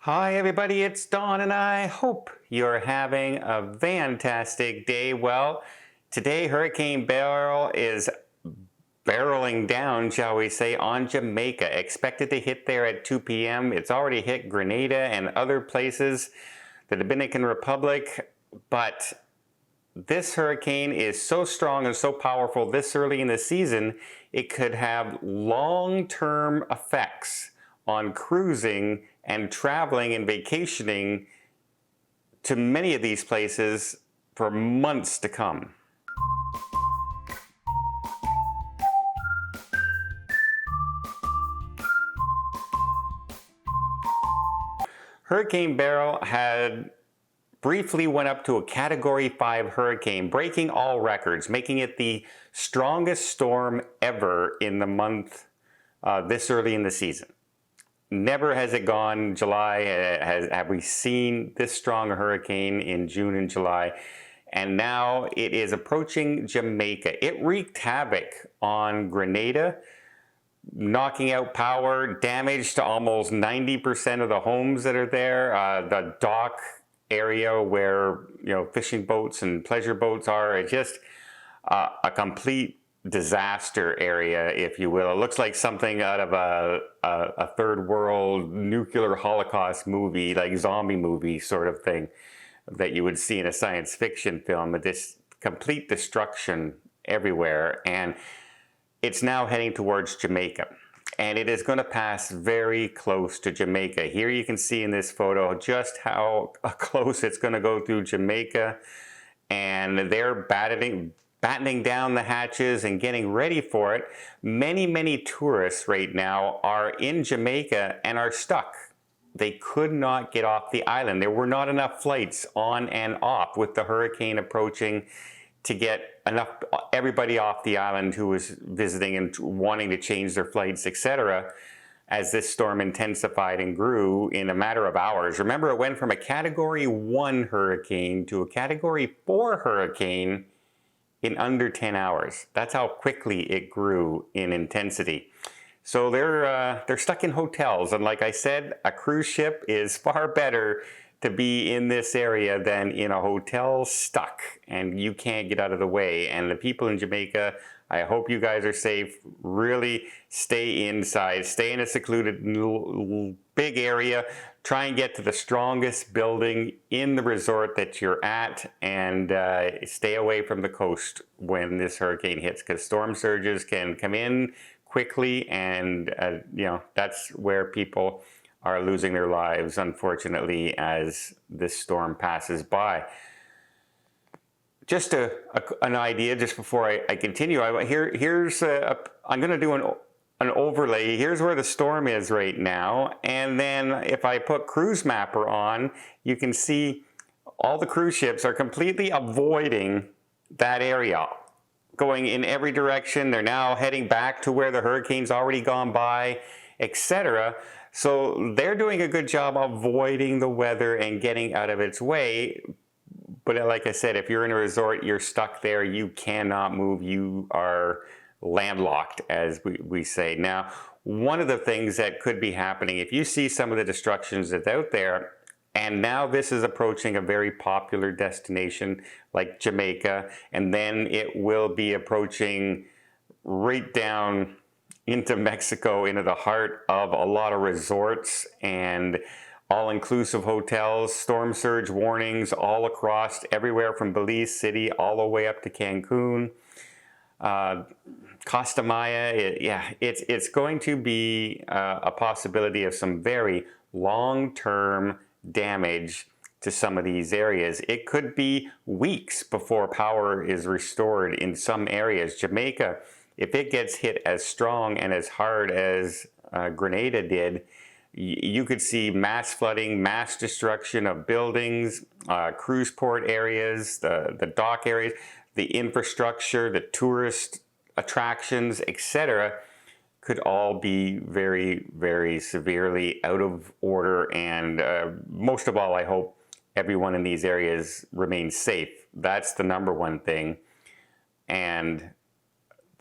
Hi everybody, it's Don and I hope you're having a fantastic day. Well, today Hurricane Beryl is barreling down, shall we say, on Jamaica. Expected to hit there at 2 p.m. It's already hit Grenada and other places, the Dominican Republic, but this hurricane is so strong and so powerful this early in the season, it could have long-term effects on cruising and traveling and vacationing to many of these places for months to come. Hurricane Beryl had briefly went up to a Category 5 hurricane, breaking all records, making it the strongest storm ever in the month this early in the season. Never has it gone July, have we seen this strong a hurricane in June and July, and now it is approaching Jamaica. It wreaked havoc on Grenada, knocking out power, damage to almost 90% of the homes that are there. The dock area where fishing boats and pleasure boats are, it's just a complete disaster area, if you will. It looks like something out of a third world nuclear holocaust movie, like zombie movie sort of thing that you would see in a science fiction film. But this complete destruction everywhere, and it's now heading towards Jamaica, and it is going to pass very close to Jamaica. Here you can see in this photo just how close it's going to go through Jamaica, and they're battening down the hatches and getting ready for it. Many tourists right now are in Jamaica and are stuck. They could not get off the island. There were not enough flights on and off with the hurricane approaching to get everybody off the island who was visiting and wanting to change their flights, etc., as this storm intensified and grew in a matter of hours. Remember, it went from a Category 1 hurricane to a Category 4 hurricane in under 10 hours. That's how quickly it grew in intensity. So they're stuck in hotels, and like I said, a cruise ship is far better to be in this area than in a hotel stuck and you can't get out of the way. And the people in Jamaica, I hope you guys are safe. Really stay inside, stay in a secluded big area, try and get to the strongest building in the resort that you're at, and stay away from the coast when this hurricane hits, because storm surges can come in quickly, and that's where people are losing their lives, unfortunately, as this storm passes by. Just an idea, just before I continue, I'm going to do an overlay. Here's where the storm is right now, and then if I put Cruise Mapper on, you can see all the cruise ships are completely avoiding that area, going in every direction. They're now heading back to where the hurricane's already gone by, etc. So they're doing a good job avoiding the weather and getting out of its way. But like I said, if you're in a resort, you're stuck there. You cannot move. You are landlocked, as we say. Now, one of the things that could be happening, if you see some of the destructions that's out there, and now this is approaching a very popular destination like Jamaica, and then it will be approaching right down into Mexico, into the heart of a lot of resorts and all-inclusive hotels. Storm surge warnings all across, everywhere from Belize City all the way up to Cancun. Costa Maya, it's going to be a possibility of some very long-term damage to some of these areas. It could be weeks before power is restored in some areas. Jamaica, if it gets hit as strong and as hard as Grenada did, you could see mass flooding, mass destruction of buildings, cruise port areas, the dock areas, the infrastructure, the tourist attractions, etc., could all be very severely out of order. And most of all, I hope everyone in these areas remains safe. That's the number one thing. And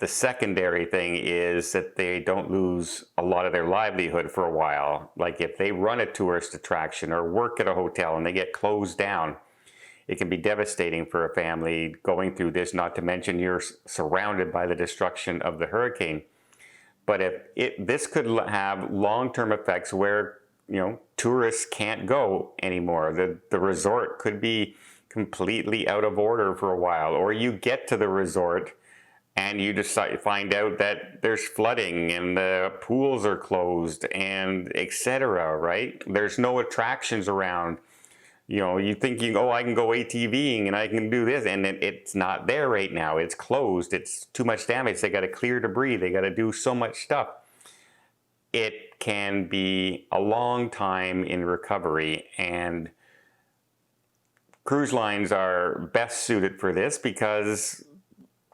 the secondary thing is that they don't lose a lot of their livelihood for a while. Like if they run a tourist attraction or work at a hotel and they get closed down, it can be devastating for a family going through this, not to mention you're surrounded by the destruction of the hurricane. But this could have long-term effects where, tourists can't go anymore. The resort could be completely out of order for a while, or you get to the resort and you find out that there's flooding and the pools are closed and etc., right? There's no attractions around. You think I can go ATVing and I can do this, and it's not there right now. It's closed. It's too much damage. They got to clear debris. They got to do so much stuff. It can be a long time in recovery, and cruise lines are best suited for this because,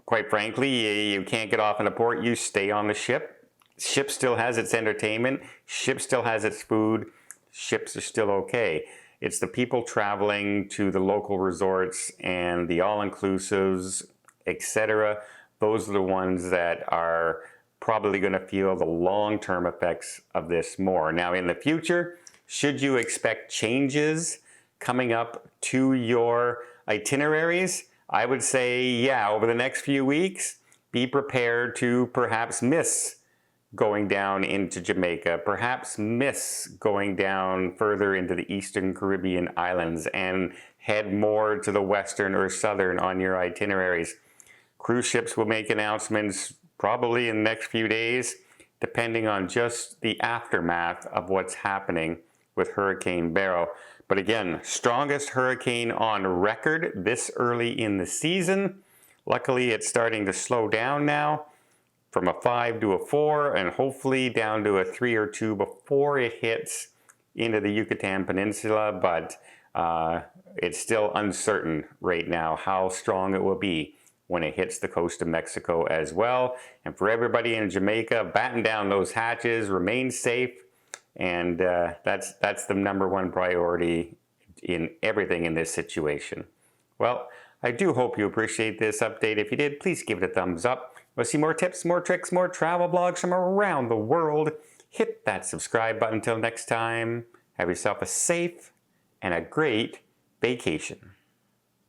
quite frankly, you can't get off in a port. You stay on the ship. Ship still has its entertainment. Ship still has its food. Ships are still okay. It's the people traveling to the local resorts and the all-inclusives, etc. Those are the ones that are probably going to feel the long-term effects of this more. Now, in the future, should you expect changes coming up to your itineraries? I would say, yeah, over the next few weeks, be prepared to perhaps miss going down into Jamaica, perhaps miss going down further into the Eastern Caribbean islands and head more to the Western or Southern on your itineraries. Cruise ships will make announcements probably in the next few days, depending on just the aftermath of what's happening with Hurricane Beryl. But again, strongest hurricane on record this early in the season. Luckily, it's starting to slow down now, from a 5 to a 4, and hopefully down to a 3 or 2 before it hits into the Yucatan Peninsula, but it's still uncertain right now how strong it will be when it hits the coast of Mexico as well. And for everybody in Jamaica, batten down those hatches, remain safe, and that's the #1 priority in everything in this situation. Well, I do hope you appreciate this update. If you did, please give it a thumbs up. Want to see more tips, more tricks, more travel blogs from around the world? Hit that subscribe button. Until next time, have yourself a safe and a great vacation.